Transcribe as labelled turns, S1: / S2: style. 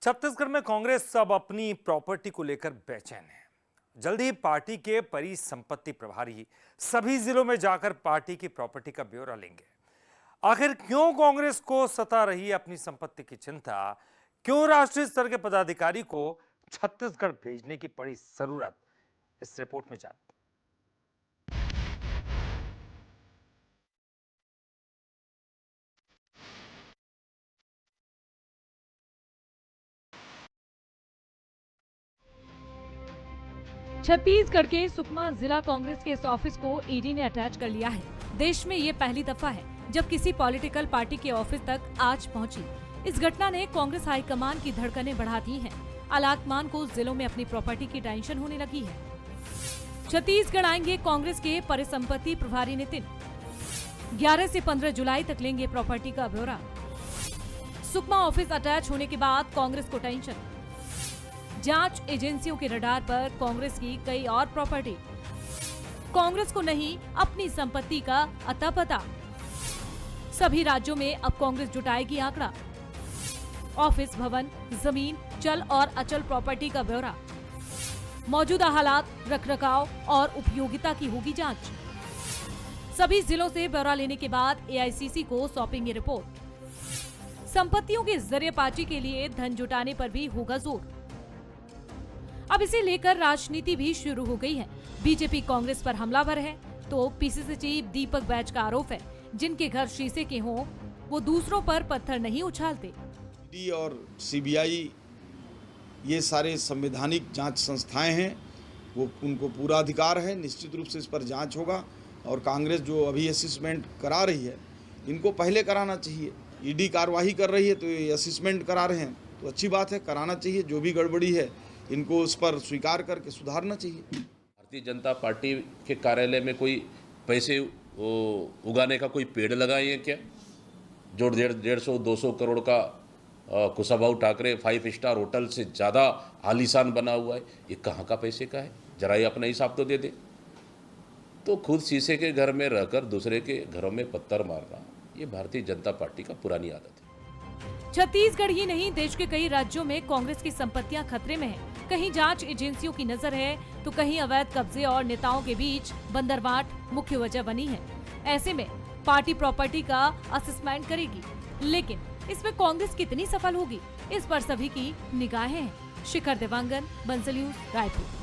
S1: छत्तीसगढ़ में कांग्रेस अब अपनी प्रॉपर्टी को लेकर बेचैन है। जल्द ही पार्टी के परिसंपत्ति प्रभारी सभी जिलों में जाकर पार्टी की प्रॉपर्टी का ब्यौरा लेंगे। आखिर क्यों कांग्रेस को सता रही है अपनी संपत्ति की चिंता, क्यों राष्ट्रीय स्तर के पदाधिकारी को छत्तीसगढ़ भेजने की पड़ी जरूरत, इस रिपोर्ट में जानते हैं।
S2: छत्तीसगढ़ के सुकमा जिला कांग्रेस के इस ऑफिस को ईडी ने अटैच कर लिया है। देश में ये पहली दफा है जब किसी पॉलिटिकल पार्टी के ऑफिस तक आज पहुंची। इस घटना ने कांग्रेस हाईकमान की धड़कनें बढ़ा दी हैं। आलाकमान को जिलों में अपनी प्रॉपर्टी की टेंशन होने लगी है। छत्तीसगढ़ आएंगे कांग्रेस के परिसंपत्ति प्रभारी नितिन। 11 से 15 जुलाई तक लेंगे प्रॉपर्टी का ब्यौरा। सुकमा ऑफिस अटैच होने के बाद कांग्रेस को टेंशन। जांच एजेंसियों के रडार पर कांग्रेस की कई और प्रॉपर्टी। कांग्रेस को नहीं अपनी संपत्ति का अता पता। सभी राज्यों में अब कांग्रेस जुटाएगी आंकड़ा। ऑफिस, भवन, जमीन, चल और अचल प्रॉपर्टी का ब्यौरा। मौजूदा हालात, रखरखाव और उपयोगिता की होगी जांच। सभी जिलों से ब्यौरा लेने के बाद एआईसीसी को सौंपेंगे रिपोर्ट। संपत्तियों के जरिए पार्टी के लिए धन जुटाने पर भी होगा जोर। अब इसे लेकर राजनीति भी शुरू हो गई है। बीजेपी कांग्रेस पर हमलावर है तो पीसीसी चीफ दीपक बैज का आरोप है, जिनके घर शीशे के हों वो दूसरों पर पत्थर नहीं उछालते।
S3: ईडी और सीबीआई ये सारे संवैधानिक जांच संस्थाएं हैं, वो उनको पूरा अधिकार है, निश्चित रूप से इस पर जांच होगा। और कांग्रेस जो अभी असेसमेंट करा रही है, इनको पहले कराना चाहिए। ईडी कार्रवाई कर रही है तो ये असेसमेंट करा रहे हैं तो अच्छी बात है, कराना चाहिए। जो भी गड़बड़ी है इनको उस पर स्वीकार करके सुधारना चाहिए।
S4: भारतीय जनता पार्टी के कार्यालय में कोई पैसे उगाने का कोई पेड़ लगाए हैं क्या? जो 150-200 करोड़ का कुशाभाऊ ठाकरे 5 स्टार होटल से ज़्यादा आलीशान बना हुआ है, ये कहाँ का पैसे का है? जरा ये अपना हिसाब तो दे दे। तो खुद शीशे के घर में रहकर दूसरे के घरों में पत्थर मारना, ये भारतीय जनता पार्टी का पुरानी आदत है।
S2: छत्तीसगढ़ ही नहीं, देश के कई राज्यों में कांग्रेस की संपत्तियां खतरे में हैं। कहीं जांच एजेंसियों की नजर है तो कहीं अवैध कब्जे और नेताओं के बीच बंदरवाट मुख्य वजह बनी है। ऐसे में पार्टी प्रॉपर्टी का असेसमेंट करेगी, लेकिन इसमें कांग्रेस कितनी सफल होगी, इस पर सभी की निगाहें हैं। शिखर देवांगन, बंसल न्यूज़, रायपुर।